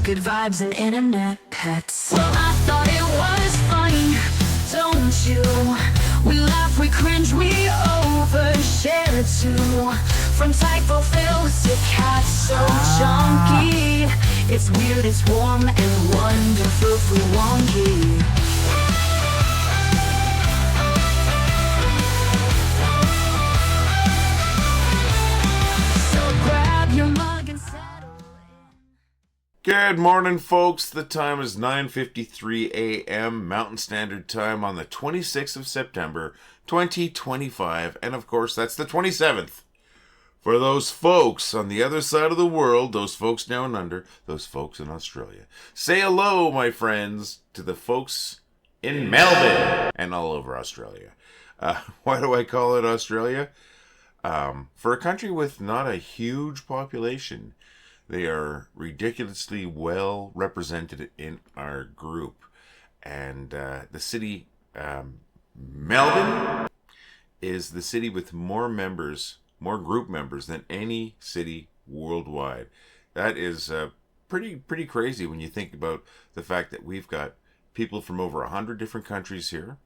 good vibes and internet pets. Well, I thought it was funny, don't you? We laugh, we cringe, we overshare too. From typo fills to cats so chunky. It's weird, it's warm, and wonderful for wonky. Good morning, folks. The time is 9:53 a.m. Mountain Standard Time on the 26th of September, 2025. And of course, that's the 27th. For those folks on the other side of the world, those folks down under, those folks in Australia. Say hello, my friends, to the folks in Melbourne and all over Australia. Why do I call it Australia? For a country with not a huge population, they are ridiculously well represented in our group. And the city, Melbourne, is the city with more members, more group members than any city worldwide. That is pretty crazy when you think about the fact that we've got people from over 100 different countries here.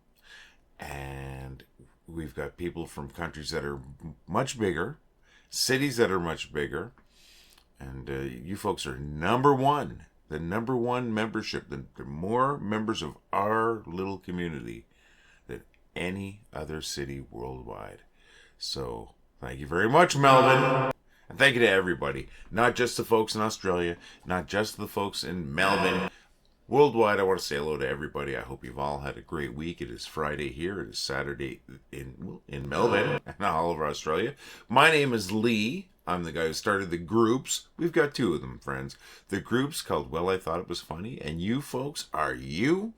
And we've got people from countries that are much bigger, cities that are much bigger. And you folks are number one, the number one membership, the more members of our little community than any other city worldwide. So thank you very much, Melbourne. And thank you to everybody, not just the folks in Australia, not just the folks in Melbourne. Worldwide, I want to say hello to everybody. I hope you've all had a great week. It is Friday here. It is Saturday in Melbourne and all over Australia. My name is Lee. I'm the guy who started the groups. We've got two of them, friends. The groups called Well, I Thought It Was Funny. And you folks are you.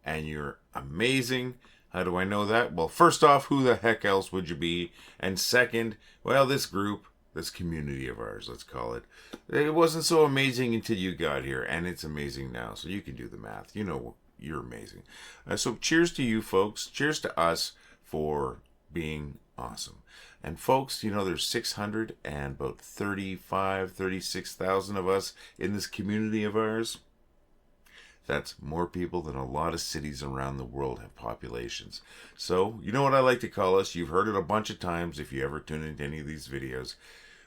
And you're amazing. How do I know that? Well, first off, who the heck else would you be? And second, well, this group, this community of ours, let's call it. It wasn't so amazing until you got here. And it's amazing now. So you can do the math. You know you're amazing. So cheers to you folks. Cheers to us for being awesome. And folks, you know, there's 600 and about 36,000 of us in this community of ours. That's more people than a lot of cities around the world have populations. So, you know what I like to call us? You've heard it a bunch of times if you ever tune into any of these videos.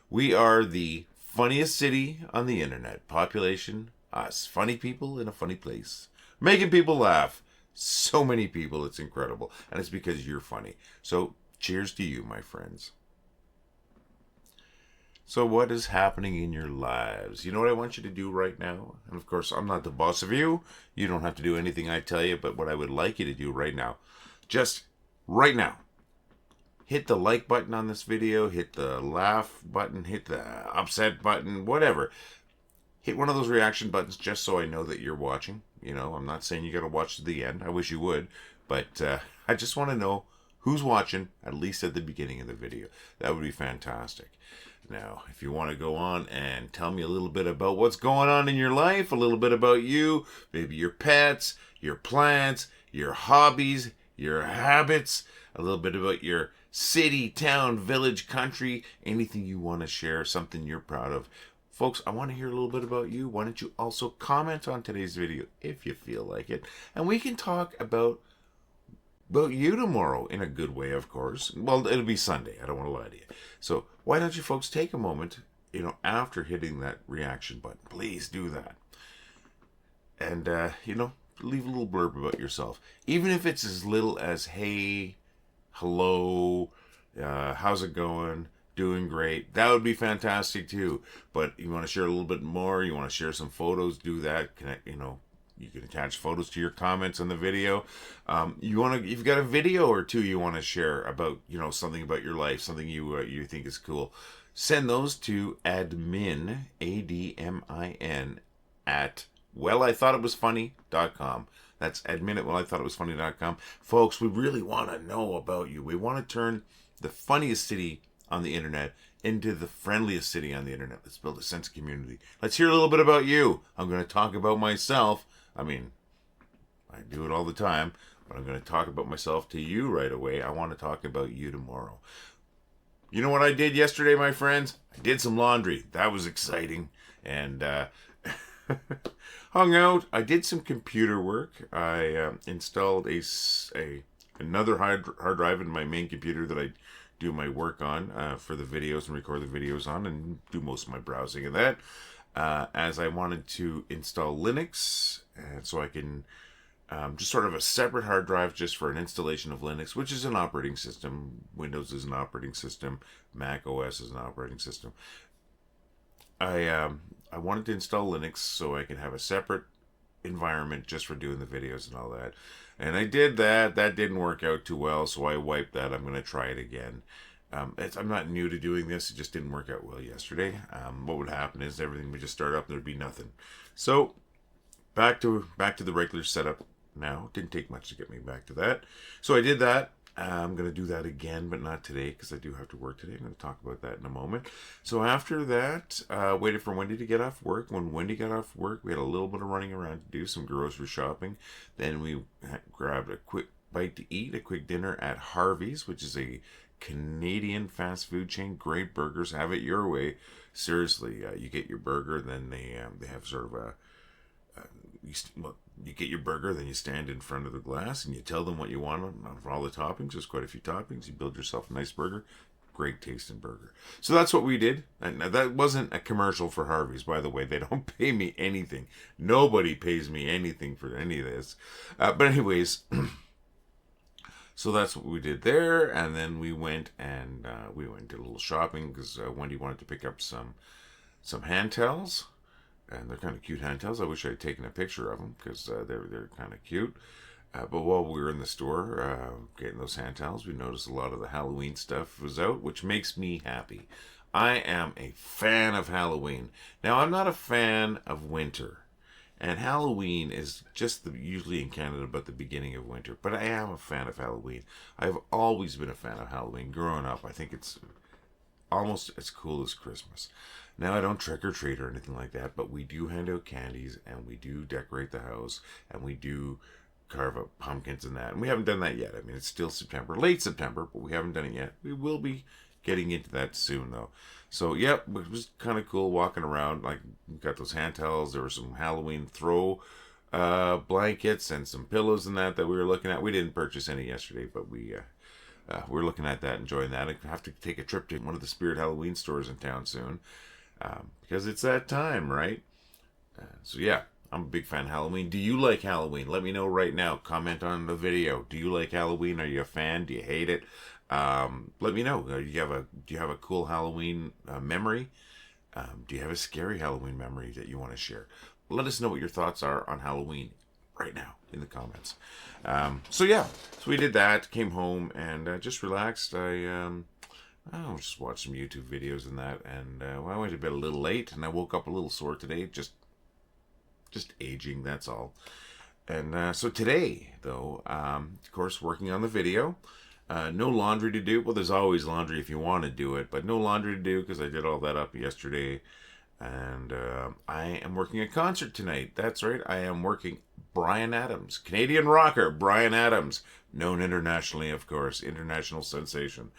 We are the funniest city on the internet. Population, us. Funny people in a funny place. Making people laugh. So many people, it's incredible. And it's because you're funny. So, cheers to you, my friends. So what is happening in your lives? You know what I want you to do right now? And of course, I'm not the boss of you. You don't have to do anything I tell you. But what I would like you to do right now, just right now, hit the like button on this video. Hit the laugh button. Hit the upset button. Whatever. Hit one of those reaction buttons just so I know that you're watching. You know, I'm not saying you got to watch to the end. I wish you would. But I just want to know who's watching, at least at the beginning of the video. That would be fantastic. Now, if you want to go on and tell me a little bit about what's going on in your life, a little bit about you, maybe your pets, your plants, your hobbies, your habits, a little bit about your city, town, village, country, anything you want to share, something you're proud of. Folks, I want to hear a little bit about you. Why don't you also comment on today's video if you feel like it? And we can talk about you tomorrow in a good way, of course. Well, it'll be Sunday. I don't want to lie to you. So why don't you folks take a moment, you know, after hitting that reaction button. Please do that. And, you know, leave a little blurb about yourself. Even if it's as little as, hey, hello, how's it going? Doing great. That would be fantastic too. But you want to share a little bit more, you want to share some photos, do that. Connect, you know, you can attach photos to your comments on the video. You've got a video or two you want to share about, you know, something about your life, something you think is cool. Send those to admin, ADMIN, at wellithoughtitwasfunny.com. That's admin at wellithoughtitwasfunny.com. Folks, we really want to know about you. We want to turn the funniest city on the internet into the friendliest city on the internet. Let's build a sense of community. Let's hear a little bit about you. I'm going to talk about myself. I mean, I do it all the time, but I'm going to talk about myself to you right away. I want to talk about you tomorrow. You know what I did yesterday, my friends? I did some laundry. That was exciting. And hung out. I did some computer work. I installed another hard drive in my main computer that I do my work on for the videos and record the videos on and do most of my browsing of that. As I wanted to install Linux, and so I can just sort of a separate hard drive just for an installation of Linux, which is an operating system. Windows is an operating system. Mac OS is an operating system. I wanted to install Linux so I can have a separate environment just for doing the videos and all that. And I did that. That didn't work out too well, so I wiped that. I'm going to try it again. I'm not new to doing this. It just didn't work out well yesterday. What would happen is everything would just start up and there'd be nothing. So back to the regular setup now. Didn't take much to get me back to that. So I did that. I'm going to do that again, but not today because I do have to work today. I'm going to talk about that in a moment. So after that, waited for Wendy to get off work. When Wendy got off work, we had a little bit of running around to do, some grocery shopping. Then we grabbed a quick bite to eat, a quick dinner at Harvey's, which is a Canadian fast food chain. Great burgers. Have it your way. Seriously, you get your burger, then they have sort of a you get your burger, then you stand in front of the glass and you tell them what you want for all the toppings. There's quite a few toppings. You build yourself a nice burger. Great tasting burger. So that's what we did. And that wasn't a commercial for Harvey's, by the way. They don't pay me anything. Nobody pays me anything for any of this. But anyways, so that's what we did there. And then we went and did a little shopping because Wendy wanted to pick up some hand towels. And they're kind of cute hand towels. I wish I had taken a picture of them because they're kind of cute. But while we were in the store getting those hand towels, we noticed a lot of the Halloween stuff was out, which makes me happy. I am a fan of Halloween. Now, I'm not a fan of winter. And Halloween is just usually in Canada about the beginning of winter. But I am a fan of Halloween. I've always been a fan of Halloween. Growing up, I think it's almost as cool as Christmas. Now, I don't trick or treat or anything like that, but we do hand out candies and we do decorate the house and we do carve up pumpkins and that. And we haven't done that yet. I mean, it's still September, late September, but we haven't done it yet. We will be getting into that soon, though. So, yep, it was kind of cool walking around. Like, we got those hand towels. There were some Halloween throw blankets and some pillows and that we were looking at. We didn't purchase any yesterday, but we're looking at that, enjoying that. I have to take a trip to one of the Spirit Halloween stores in town soon. Because it's that time, right? So yeah, I'm a big fan of Halloween. Do you like Halloween? Let me know right now. Comment on the video. Do you like Halloween? Are you a fan? Do you hate it? Let me know. Do you have a cool Halloween memory? Do you have a scary Halloween memory that you want to share? Let us know what your thoughts are on Halloween right now in the comments. So yeah, so we did that. Came home and just relaxed. I just watched some YouTube videos and that, and I went to bed a little late, and I woke up a little sore today, just aging, that's all. And so today, though, of course, working on the video, no laundry to do. Well, there's always laundry if you want to do it, but no laundry to do because I did all that up yesterday, and I am working a concert tonight. That's right, I am working Bryan Adams, Canadian rocker Bryan Adams, known internationally, of course, international sensation.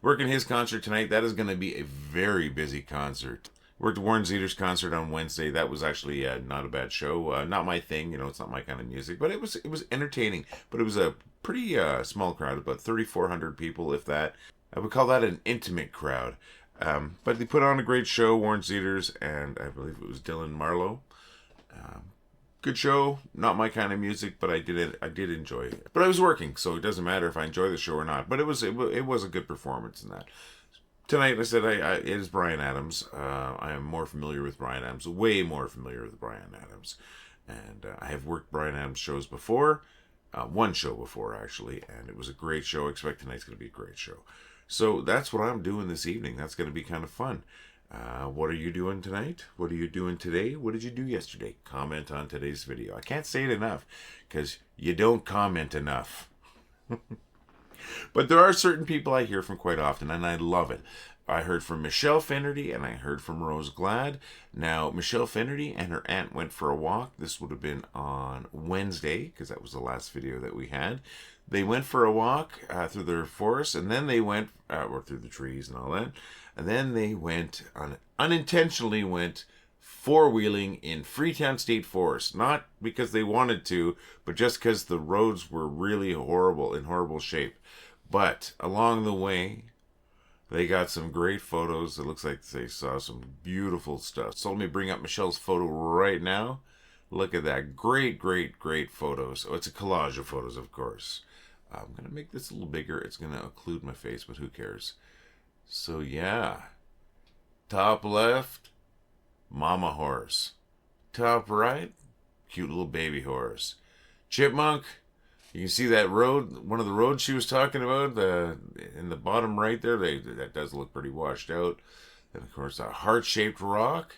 Working his concert tonight. That is going to be a very busy concert. Worked Warren Zevers' concert on Wednesday. That was actually not a bad show. Not my thing, it's not my kind of music, but it was entertaining. But it was a pretty small crowd, about 3,400 people, if that. I would call that an intimate crowd. But they put on a great show, Warren Zevers, and I believe it was Dylan Marlowe. Good show, not my kind of music, but I did enjoy it. But I was working, so it doesn't matter if I enjoy the show or not. But it was a good performance in that. Tonight, I said it is Bryan Adams. I am more familiar with Bryan Adams, way more familiar with Bryan Adams, and I have worked Bryan Adams shows before, one show before actually, and it was a great show. I expect tonight's going to be a great show. So that's what I'm doing this evening. That's going to be kind of fun. What are you doing tonight? What are you doing today? What did you do yesterday? Comment on today's video. I can't say it enough because you don't comment enough. But there are certain people I hear from quite often, and I love it. I heard from Michelle Finnerty, and I heard from Rose Glad. Now, Michelle Finnerty and her aunt went for a walk. This would have been on Wednesday, because that was the last video that we had. They went for a walk through their forest, and then they went, or through the trees and all that. And then they went, unintentionally went four-wheeling in Freetown State Forest. Not because they wanted to, but just because the roads were really horrible, in horrible shape. But along the way, they got some great photos. It looks like they saw some beautiful stuff. So let me bring up Michelle's photo right now. Look at that. Great, great, great photos. Oh, it's a collage of photos, of course. I'm going to make this a little bigger. It's going to occlude my face, but who cares? So, yeah. Top left, mama horse. Top right, cute little baby horse. Chipmunk. You can see that road, one of the roads she was talking about, in the bottom right there, that does look pretty washed out. And of course, a heart-shaped rock.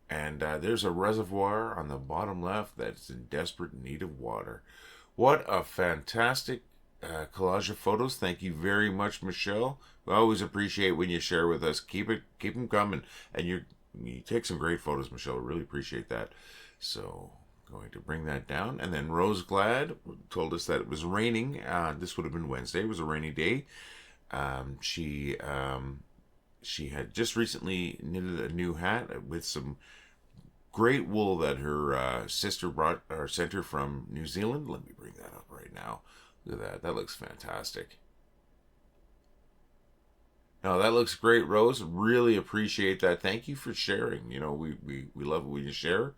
And there's a reservoir on the bottom left that's in desperate need of water. What a fantastic collage of photos. Thank you very much, Michelle. We always appreciate when you share with us. Keep them coming. And you take some great photos, Michelle. Really appreciate that. So, going to bring that down. And then Rose Glad told us that it was raining. This would have been Wednesday. It was a rainy day. She had just recently knitted a new hat with some great wool that her sister brought or sent her from New Zealand. Let me bring that up right now. Look at that. That looks fantastic. No, that looks great, Rose. Really appreciate that. Thank you for sharing. You know, we love it when you share.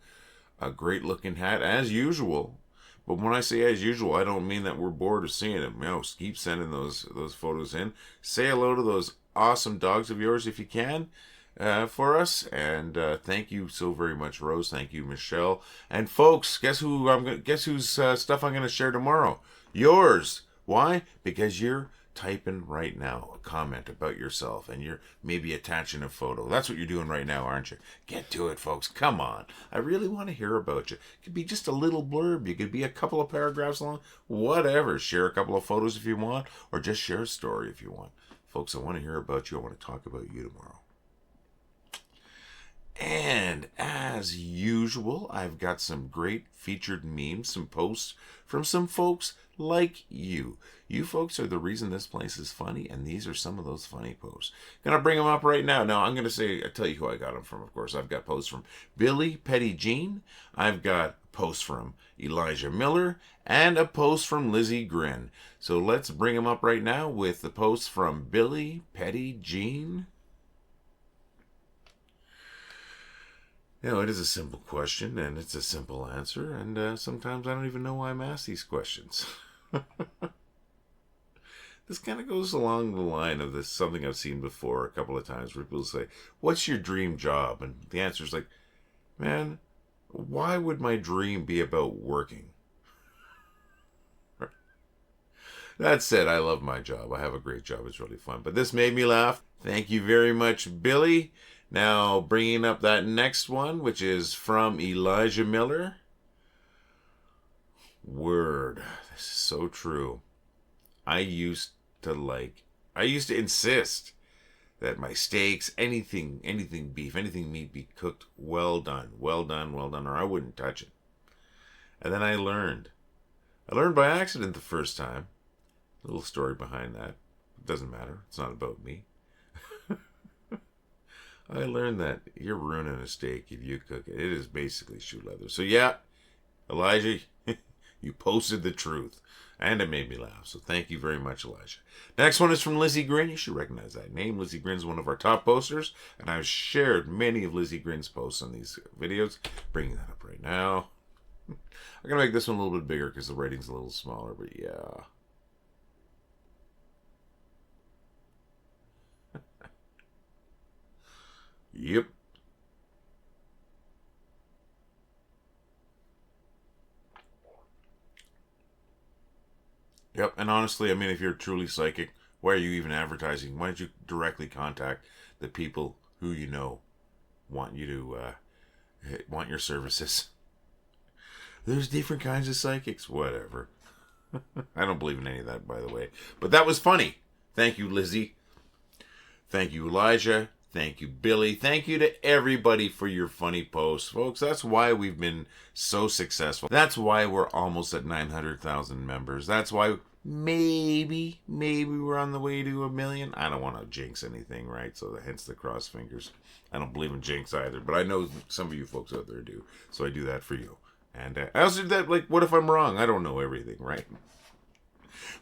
A great looking hat, as usual. But when I say as usual, I don't mean that we're bored of seeing them. You know, keep sending those photos in. Say hello to those awesome dogs of yours if you can for us. And thank you so very much, Rose. Thank you, Michelle. And folks, guess whose stuff I'm gonna share tomorrow? Yours. Why? Because you're typing right now a comment about yourself and you're maybe attaching a photo. That's what you're doing right now, aren't you? Get to it, folks. Come on. I really want to hear about you. It could be just a little blurb. You could be a couple of paragraphs long. Whatever. Share a couple of photos if you want, or just share a story if you want. Folks, I want to hear about you. I want to talk about you tomorrow. And as usual, I've got some great featured memes, some posts from some folks like you. You folks are the reason this place is funny, and these are some of those funny posts. Gonna bring them up right now. Now, I'm gonna tell you who I got them from, of course. I've got posts from Billy Petty Jean. I've got posts from Elijah Miller, and a post from Lizzie Grin. So let's bring them up right now with the posts from Billy Petty Jean. You know, it is a simple question, and it's a simple answer, and sometimes I don't even know why I'm asked these questions. This kind of goes along the line of this, something I've seen before a couple of times, where people say, what's your dream job? And the answer is like, man, why would my dream be about working? That said, I love my job. I have a great job. It's really fun. But this made me laugh. Thank you very much, Billy. Now, bringing up that next one, which is from Elijah Miller. Word. This is so true. I used to insist that my steaks, anything beef, anything meat be cooked well done, or I wouldn't touch it. And then I learned by accident the first time. A little story behind that. It doesn't matter. It's not about me. I learned that you're ruining a steak if you cook it. It is basically shoe leather. So yeah, Elijah, you posted the truth. And it made me laugh. So thank you very much, Elijah. Next one is from Lizzie Grin. You should recognize that name. Lizzie Grin's one of our top posters. And I've shared many of Lizzie Grin's posts on these videos. Bringing that up right now. I'm going to make this one a little bit bigger because the rating's a little smaller. But yeah. Yep. Yep, and honestly, I mean, if you're truly psychic, why are you even advertising? Why don't you directly contact the people who you know want you to want your services? There's different kinds of psychics, whatever. I don't believe in any of that, by the way. But that was funny. Thank you, Lizzie. Thank you, Elijah. Thank you, Billy. Thank you to everybody for your funny posts. Folks, that's why we've been so successful. That's why we're almost at 900,000 members. That's why Maybe we're on the way to 1 million. I don't want to jinx anything, right? So hence the cross fingers. I don't believe in jinx either, but I know some of you folks out there do. So I do that for you. And I also do that, like, what if I'm wrong? I don't know everything, right?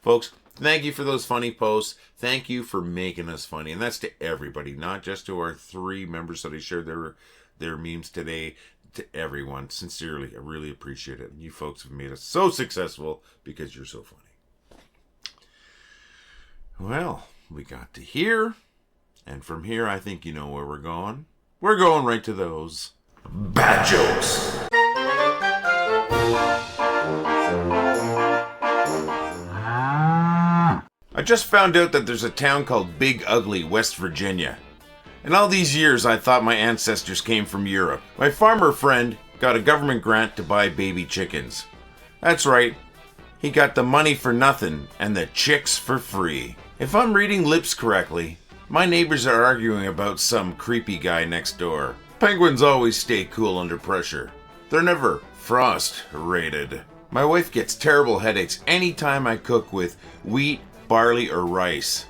Folks, thank you for those funny posts. Thank you for making us funny. And that's to everybody, not just to our 3 members that I shared their memes today. To everyone, sincerely, I really appreciate it. And you folks have made us so successful because you're so funny. Well, we got to here. And from here, I think you know where we're going. We're going right to those bad jokes. I just found out that there's a town called Big Ugly, West Virginia. In all these years, I thought my ancestors came from Europe. My farmer friend got a government grant to buy baby chickens. That's right. He got the money for nothing and the chicks for free. If I'm reading lips correctly, my neighbors are arguing about some creepy guy next door. Penguins always stay cool under pressure. They're never frost rated. My wife gets terrible headaches anytime I cook with wheat, barley, or rice.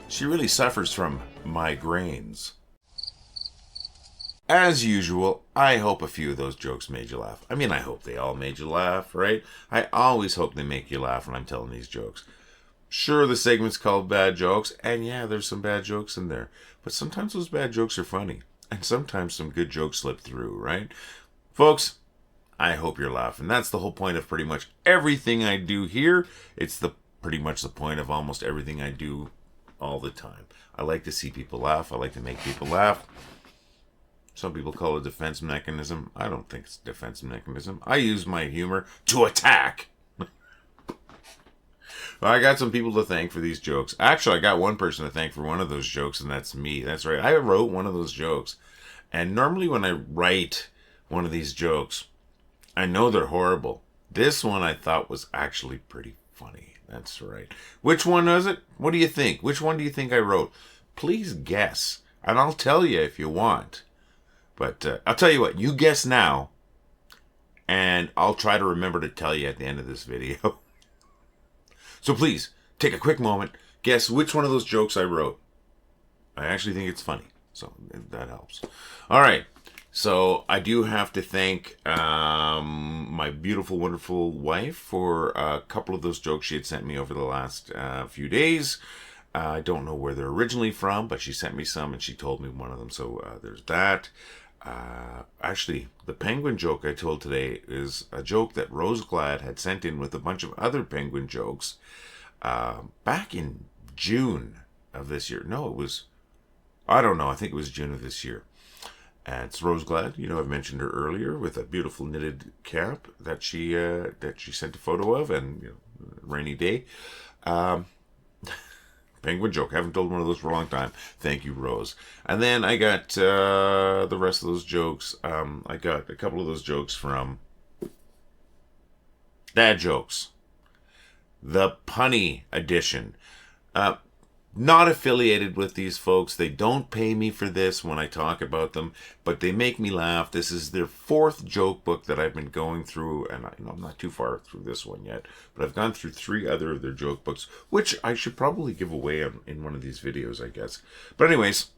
She really suffers from migraines. As usual, I hope a few of those jokes made you laugh. I mean, I hope they all made you laugh, right? I always hope they make you laugh when I'm telling these jokes. Sure, the segment's called Bad Jokes, and yeah, there's some bad jokes in there. But sometimes those bad jokes are funny, and sometimes some good jokes slip through, right? Folks, I hope you're laughing. That's the whole point of pretty much everything I do here. It's pretty much the point of almost everything I do all the time. I like to see people laugh. I like to make people laugh. Some people call it a defense mechanism. I don't think it's a defense mechanism. I use my humor to attack. I got some people to thank for these jokes. Actually, I got one person to thank for one of those jokes, and that's me. That's right. I wrote one of those jokes. And normally when I write one of these jokes, I know they're horrible. This one I thought was actually pretty funny. That's right. Which one was it? What do you think? Which one do you think I wrote? Please guess. And I'll tell you if you want. But I'll tell you what. You guess now. And I'll try to remember to tell you at the end of this video. So please, take a quick moment. Guess which one of those jokes I wrote. I actually think it's funny. So that helps. All right. So I do have to thank my beautiful, wonderful wife for a couple of those jokes she had sent me over the last few days. I don't know where they're originally from, but she sent me some and she told me one of them. So there's that. Actually, the penguin joke I told today is a joke that Roseglad had sent in with a bunch of other penguin jokes back in June of this year. No, it was, I don't know. I think it was June of this year. And it's Roseglad. You know, I've mentioned her earlier with a beautiful knitted cap that she sent a photo of, and you know, rainy day. Penguin joke. I haven't told one of those for a long time. Thank you, Rose. And then I got the rest of those jokes. I got a couple of those jokes from Dad Jokes, the punny edition. Not affiliated with these folks. They don't pay me for this when I talk about them, but they make me laugh. This is their 4th joke book that I've been going through, and I'm not too far through this one yet, but I've gone through 3 other of their joke books, which I should probably give away in one of these videos, I guess. But anyways,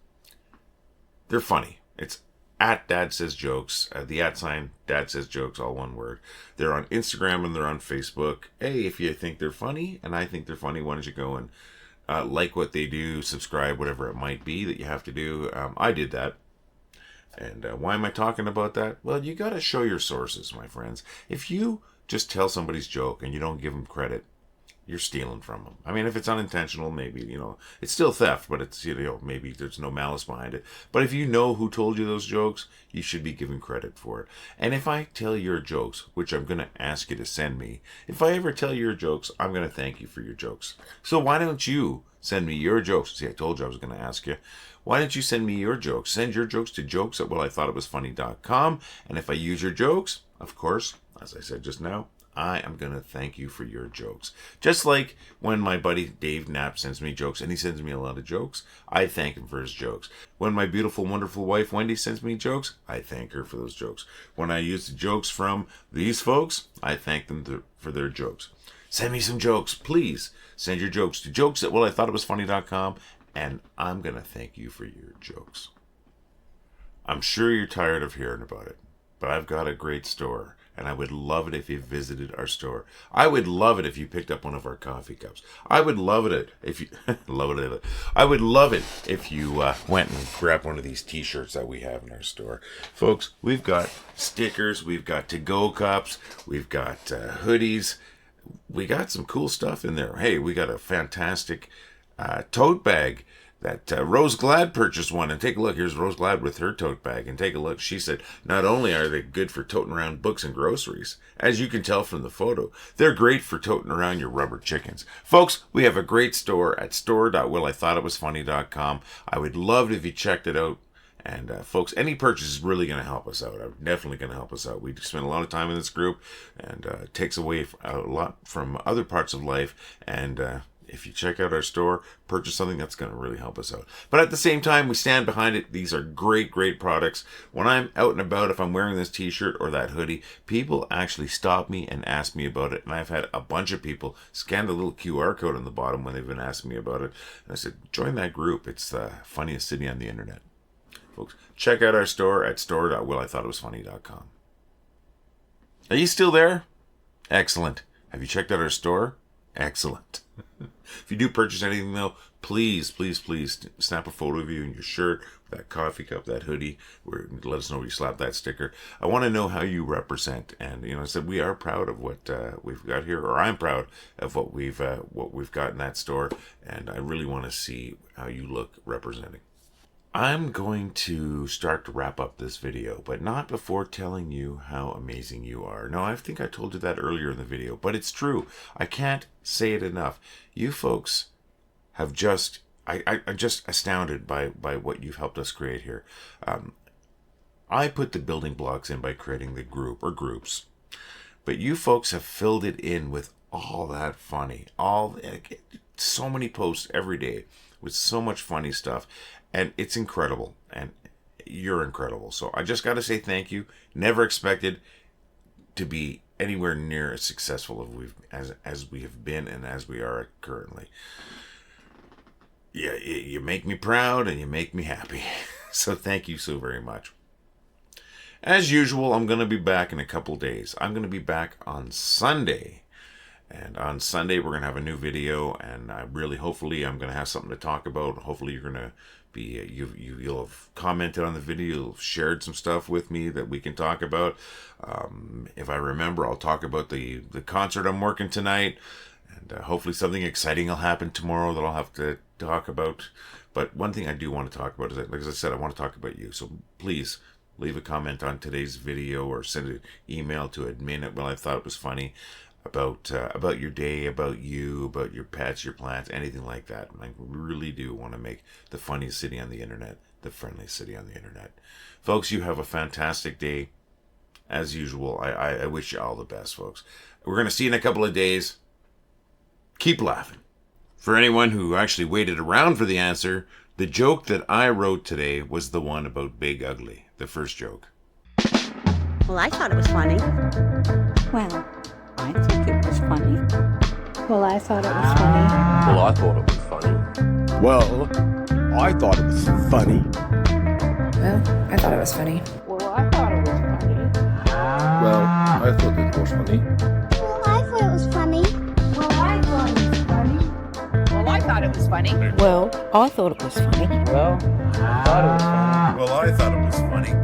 they're funny. It's at Dad Says Jokes, the @ Dad Says Jokes, all one word. They're on Instagram and they're on Facebook. Hey, if you think they're funny, and I think they're funny, why don't you go and like what they do, subscribe, whatever it might be that you have to do. I did that. And why am I talking about that? Well, you got to show your sources, my friends. If you just tell somebody's joke and you don't give them credit, you're stealing from them. I mean, if it's unintentional, maybe, you know, it's still theft, but it's, you know, maybe there's no malice behind it. But if you know who told you those jokes, you should be given credit for it. And if I tell your jokes, which I'm going to ask you to send me, if I ever tell your jokes, I'm going to thank you for your jokes. So why don't you send me your jokes? See, I told you I was going to ask you. Why don't you send me your jokes? Send your jokes to jokes@wellithoughitwasfunny.com. And if I use your jokes, of course, as I said just now, I am going to thank you for your jokes. Just like when my buddy Dave Knapp sends me jokes, and he sends me a lot of jokes, I thank him for his jokes. When my beautiful, wonderful wife Wendy sends me jokes, I thank her for those jokes. When I use the jokes from these folks, I thank them for their jokes. Send me some jokes, please. Send your jokes to jokes@wellithoughitwasfunny.com, and I'm going to thank you for your jokes. I'm sure you're tired of hearing about it, but I've got a great store, and I would love it if you visited our store. I would love it if you picked up one of our coffee cups. I would love it if you I would love it if you went and grabbed one of these t-shirts that we have in our store. Folks, we've got stickers, we've got to-go cups, we've got hoodies. We got some cool stuff in there. Hey, we got a fantastic tote bag that Rose Glad purchased one. And take a look. Here's Rose Glad with her tote bag. And take a look. She said, not only are they good for toting around books and groceries, as you can tell from the photo, they're great for toting around your rubber chickens. Folks, we have a great store at store.wellithoughitwasfunny.com. I would love it if you checked it out. And folks, any purchase is really going to help us out. Definitely going to help us out. We spend a lot of time in this group, and it takes away a lot from other parts of life. And if you check out our store, purchase something, that's going to really help us out. But at the same time, we stand behind it. These are great, great products. When I'm out and about, if I'm wearing this t-shirt or that hoodie, people actually stop me and ask me about it. And I've had a bunch of people scan the little QR code on the bottom when they've been asking me about it. And I said, join that group. It's the funniest city on the internet. Folks, check out our store at store.wellithoughitwasfunny.com. Are you still there? Excellent. Have you checked out our store? Excellent. If you do purchase anything, though, please, please, please snap a photo of you in your shirt, that coffee cup, that hoodie, where let us know you slap that sticker. I want to know how you represent. And I said we are proud of what we've got here, or I'm proud of what we've got in that store, and I really want to see how you look representing. I'm going to start to wrap up this video, but not before telling you how amazing you are. No, I think I told you that earlier in the video, but it's true. I can't say it enough. You folks have just, I'm just astounded by what you've helped us create here. I put the building blocks in by creating the group or groups, but you folks have filled it in with all that funny, so many posts every day with so much funny stuff. And it's incredible, and you're incredible. So I just got to say thank you. Never expected to be anywhere near as successful as we have been and as we are currently. Yeah, you make me proud and you make me happy. So thank you so very much. As usual, I'm going to be back in a couple days. I'm going to be back on Sunday. And on Sunday, we're going to have a new video, and hopefully, I'm going to have something to talk about. Hopefully, you're going to be, you'll have commented on the video, you'll have shared some stuff with me that we can talk about. If I remember, I'll talk about the concert I'm working tonight, and hopefully something exciting will happen tomorrow that I'll have to talk about. But one thing I do want to talk about is that, like I said, I want to talk about you. So please leave a comment on today's video or send an email to admin@wellithoughitwasfunny. About your day, about you, about your pets, your plants, anything like that. And I really do want to make the funniest city on the internet the friendliest city on the internet. Folks, you have a fantastic day. As usual, I wish you all the best, folks. We're going to see you in a couple of days. Keep laughing. For anyone who actually waited around for the answer, the joke that I wrote today was the one about Big Ugly, the first joke. Well, I thought it was funny. Well, I think it was funny. Well, I thought it was funny. Well, I thought it was funny. Well, I thought it was funny. Well, I thought it was funny. Well, I thought it was funny. Well, I thought it was funny. Well, I thought it was funny. Well, I thought it was funny. Well, I thought it was funny. Well, I thought it was funny. Well, I thought it was funny. Well, I thought it was funny.